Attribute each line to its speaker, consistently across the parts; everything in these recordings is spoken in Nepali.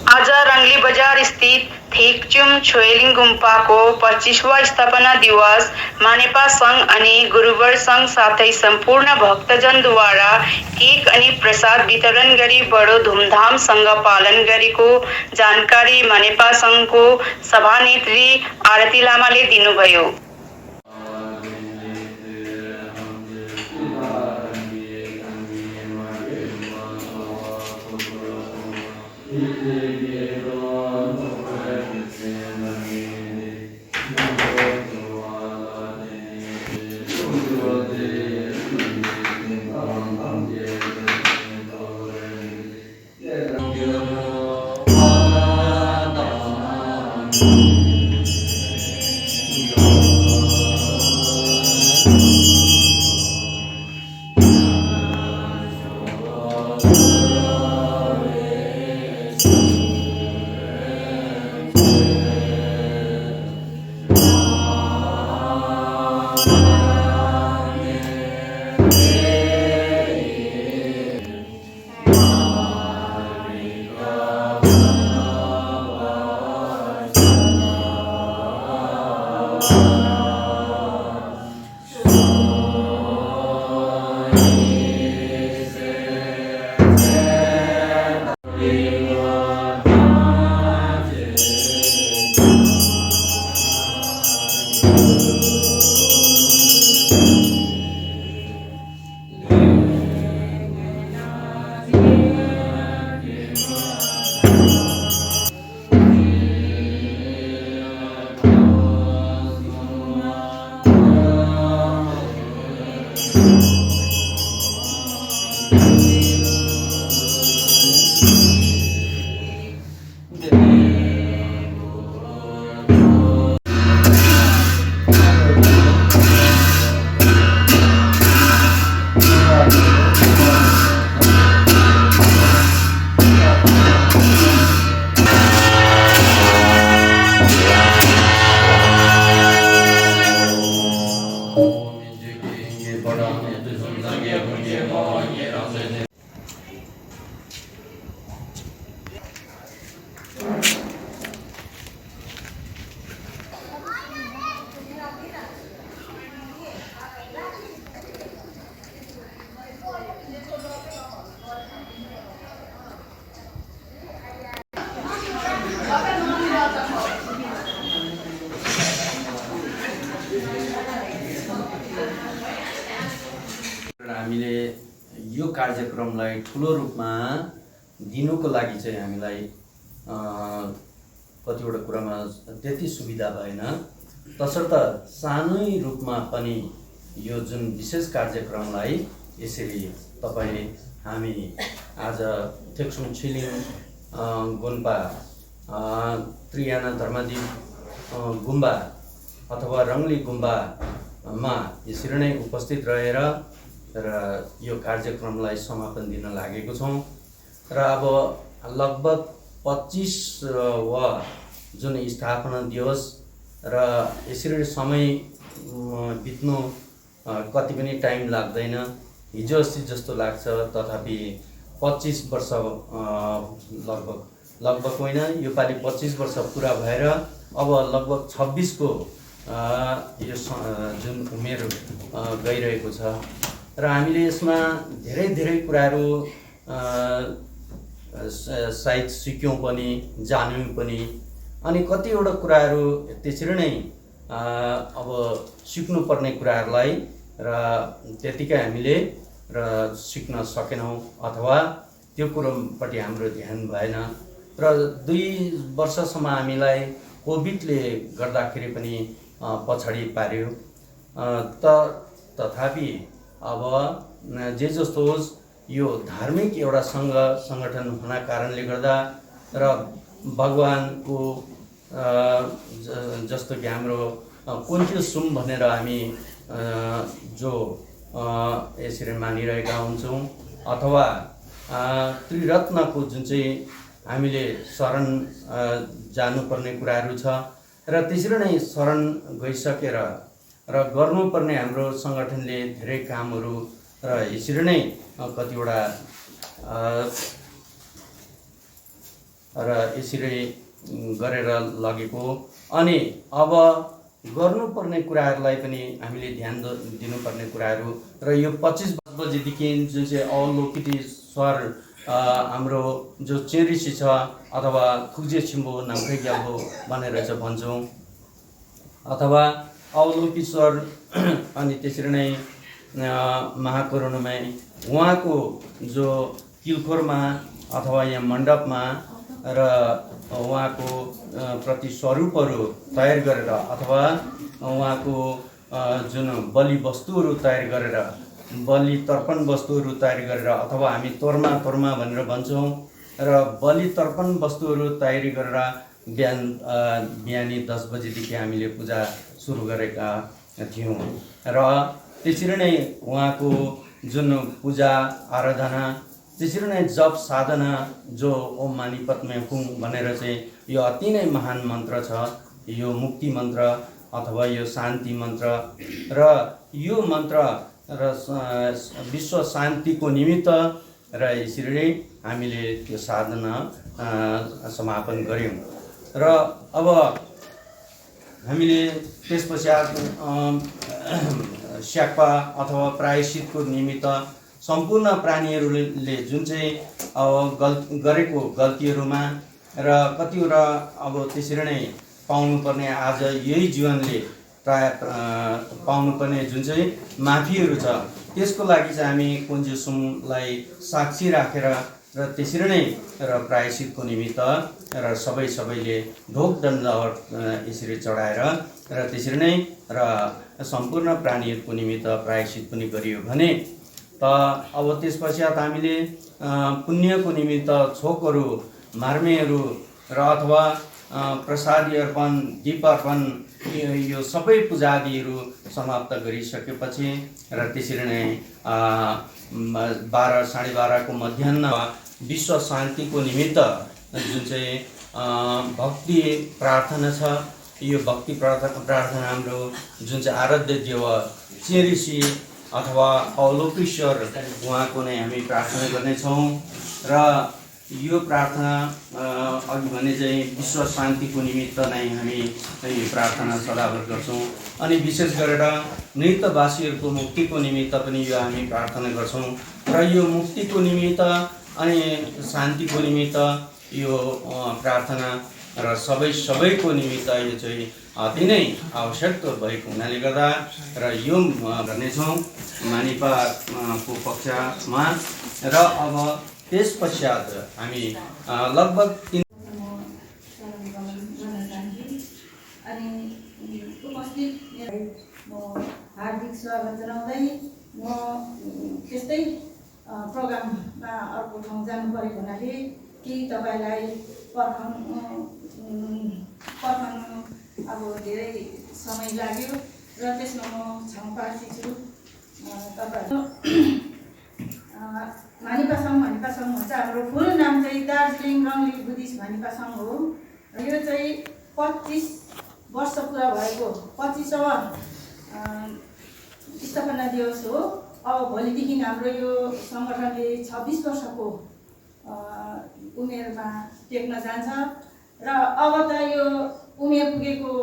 Speaker 1: आज रंगली बजार स्थित थेकचुम छोएलिङ गुम्पाको 25वां स्थापना दिवस मानेपा संघ अनि गुरुवर संघ साथै सम्पूर्ण भक्तजनद्वारा केक अनि प्रसाद वितरण गरी बडो धुमधामसँग पालन गरेको जानकारी मानेपा संघको सभानेत्री आरती लामाले दिनुभयो।
Speaker 2: हामीले यो कार्यक्रमलाई ठुलो रूपमा दिनुको लागि चाहिँ हामीलाई कतिवटा कुरामा त्यति सुविधा भएन, तसर्थ सानै रूपमा पनि यो जुन विशेष कार्यक्रमलाई यसरी तपाईँ हामी आज थेक्चुम छोएलिङ गुम्पा त्रियाना धर्मदीप गुम्बा अथवा रङ्गली गुम्बामा यसरी नै उपस्थित रहेर र यो कार्यक्रमलाई समापन दिन लागेको छौँ। र अब लगभग 25वां जुन स्थापना दिवस र यसरी समय बित्नु कति पनि टाइम लाग्दैन, हिजो अस्ति जस्तो लाग्छ, तथापि 25 वर्ष लगभग होइन, यो पालि 25 वर्ष पुरा भएर अब लगभग 26 को यो जुन उमेर गइरहेको छ र हामीले यसमा धेरै कुराहरू सायद सिक्यौँ पनि, जान्यौँ पनि, अनि कतिवटा कुराहरू त्यसरी नै अब सिक्नुपर्ने कुराहरूलाई र त्यतिकै हामीले र सिक्न सकेनौँ अथवा त्यो कुरोपट्टि हाम्रो ध्यान भएन र 2 वर्षसम्म हामीलाई कोभिडले गर्दाखेरि पनि पछाडि पार्यो। तथापि अब जे जस्तो होस्, यो धार्मिक एउटा सङ्गठन हुना कारणले गर्दा र भगवानको जस्तो कि हाम्रो कुन्चु सुम भनेर हामी जो यसरी मानिरहेका हुन्छौँ, अथवा त्रिरत्नको जुन चाहिँ हामीले शरण जानुपर्ने कुराहरू छ र त्यसरी नै शरण गइसकेर र गर्नुपर्ने हाम्रो सङ्गठनले धेरै कामहरू र यसरी नै कतिवटा र यसरी गरेर लगेको। अनि अब गर्नुपर्ने कुराहरूलाई पनि हामीले ध्यान दिनुपर्ने कुराहरू र यो 25 बजेदेखि जुन चाहिँ अवलोकितेश्वर हाम्रो जो चेरिसी छ अथवा खुजे छिम्बो नाम्खै ग्याल्बो भनेर चाहिँ भन्छौँ, अथवा अवलोकितेश्वर अनि त्यसरी नै महाकरुणामय उहाँको जो किलखोरमा अथवा यहाँ मण्डपमा र उहाँको प्रति स्वरूपहरू तयार गरेर अथवा उहाँको जुन बलि वस्तुहरू तयार गरेर, बलि तर्पण वस्तुहरू तयार गरेर, अथवा हामी तोर्मा भनेर भन्छौँ, र बलि तर्पण वस्तुहरू तयारी गरेर बिहानी 10 बजेदेखि हामीले पूजा सुरु गरेका थियौँ। र त्यसरी नै उहाँको जुन पूजा आराधना, त्यसरी नै जप साधना जो ओम मानी पद्मे हुँ भनेर चाहिँ यो अति नै महान मन्त्र छ, यो मुक्ति मन्त्र अथवा यो शान्ति मन्त्र। र यो मन्त्र र विश्व शान्तिको निमित्त र यसरी नै हामीले त्यो साधना समापन गऱ्यौँ। र अब हामीले त्यसपश्चात स्याक्पा अथवा प्रायश्चितको निमित्त सम्पूर्ण प्राणीहरूले जुन चाहिँ अब गरेको गल्तीहरूमा र कतिवटा अब त्यसरी नै पाउनुपर्ने आज यही जीवनले प्राय पाउनुपर्ने जुन चाहिँ माफीहरू छ, त्यसको लागि चाहिँ हामी कुञ्जुसुमलाई साक्षी राखेर र त्यसरी नै र प्रायश्चितको निमित्त र सबैले ढोक दण्डवत यसरी चढाएर र त्यसरी नै र सम्पूर्ण प्राणीहरूको निमित्त प्रायश्चित पनि गरियो भने त अब त्यसपश्चात हामीले पुण्यको निमित्त छोकहरू, मार्मेहरू र अथवा प्रसादी अर्पण, दीप अर्पण यो सबै पूजादिहरू समाप्त गरिसकेपछि र त्यसरी नै 12 साढे 12 को मध्याह्न विश्व शान्तिको निमित्त जुन चाहिँ भक्ति प्रार्थना छ, यो भक्ति प्रार्थना हाम्रो जुन चाहिँ आराध्य देव चेरिसी अथवा अवलोकेश्वर उहाँको नै हामी प्रार्थना गर्नेछौँ। र यो प्रार्थना अघि भने चाहिँ विश्व शान्तिको निमित्त नै हामी यो प्रार्थना सदाभर गर्छौँ। अनि विशेष गरेर मृतवासीहरूको मुक्तिको निमित्त पनि यो हामी प्रार्थना गर्छौँ। र यो मुक्तिको निमित्त अनि शान्तिको निमित्त यो प्रार्थना र सबैको निमित्त यो चाहिँ अति नै आवश्यक भएको हुनाले गर्दा र यो गर्नेछौँ मानिपाको पक्षमा। र अब त्यसपश्चात हामी लगभग 3
Speaker 3: अनि उपस्थित हार्दिक स्वागत जनाउँदै म त्यस्तै प्रोग्राममा अर्को ठाउँ जानु परेको हुनाले कि तपाईँलाई पर्खाउनु अब धेरै समय लाग्यो र त्यसमा म क्षमाप्रार्थी छु। तपाईँहरू मानिपा सङ्घ भन्छ, हाम्रो फुल नाम चाहिँ दार्जिलिङ रङ्गली बुद्धिस्ट मानिपा सङ्घ हो। यो चाहिँ 25 वर्ष पुरा भएको 25औँ स्थापना दिवस हो। अब भोलिदेखि हाम्रो यो सङ्गठनले 26 वर्षको उमेरमा टेक्न जान्छ र अब त यो उमेर पुगेको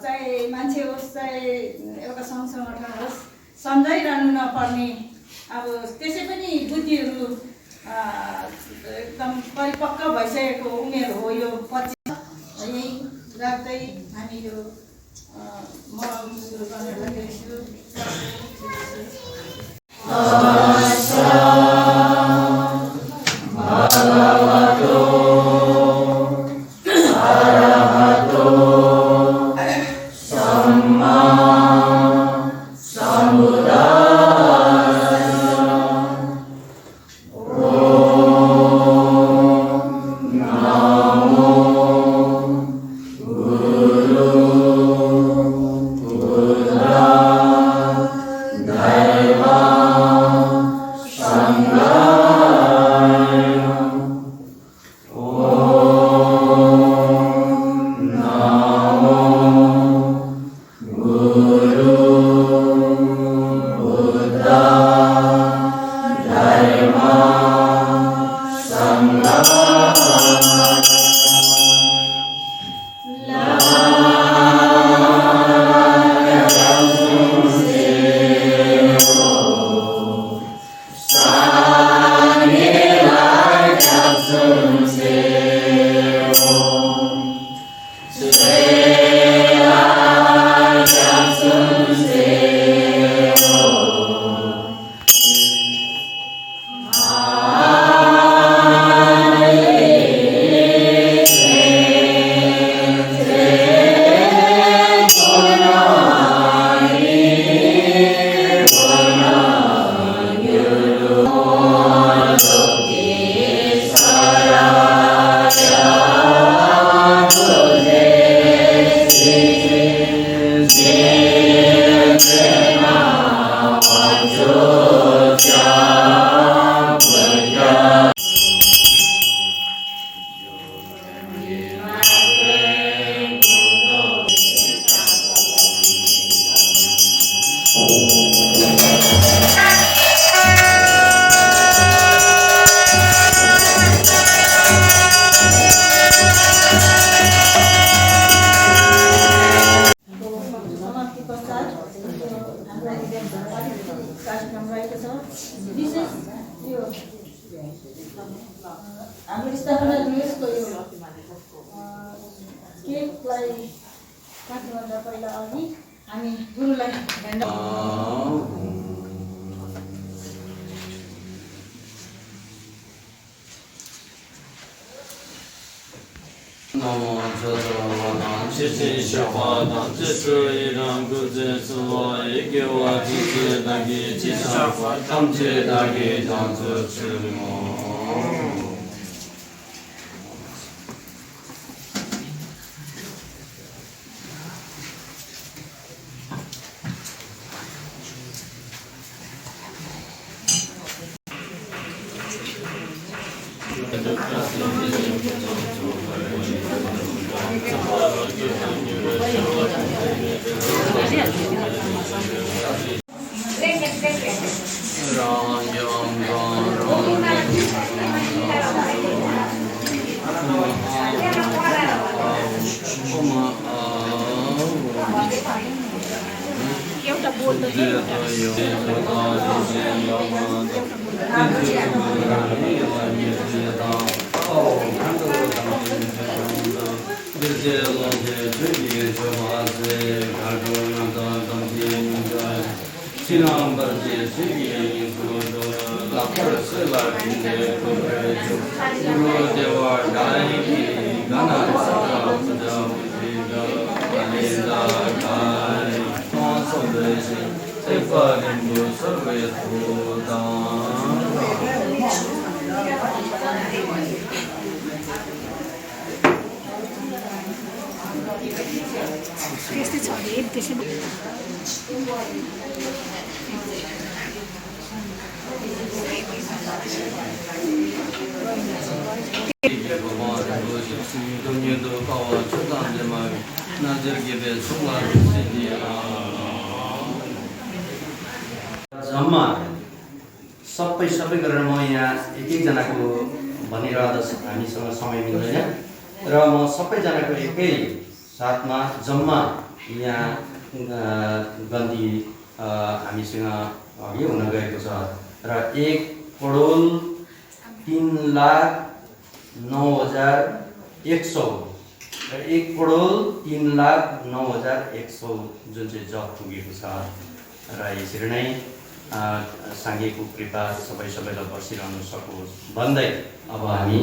Speaker 3: चाहे मान्छे होस् चाहे एउटा सङ्घ सङ्गठन होस् सम्झाइरहनु नपर्ने अब त्यसै पनि बुद्धिहरू एकदम परिपक्व भइसकेको उमेर हो यो 25। यही राख्दै हामी यो म सुरु गर्न लागेको विशेष यो हाम्रो स्थापना दिवसको यो केकलाई काट्नुभन्दा पहिला अघि हामी गुरुलाई
Speaker 2: Namo Jodhavadam Chitti Shapadam Chitsuidam Kujitsuva Ikyowa Chitti Dagi Chittapadam Chittagi Jantu Chimo जम्मा सबै गरेर म यहाँ एक-एकजनाको भनिरहँदा हामीसँग समय मिल्दैन र म सबैजनाको एकै साथमा जम्मा यहाँ गन्ती हामीसँग अघि हुन गएको छ र 1,03,09,100 र 1,03,09,100 जुन चाहिँ जब पुगेको छ र यसरी नै साङ्गेको कृपा सबैलाई बसिरहनु सकोस् भन्दै अब हामी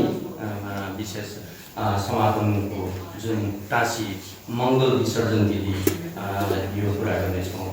Speaker 2: विशेष समापनको जुन टाँसी मङ्गल विसर्जन विधि यो कुरा गर्नेछौँ।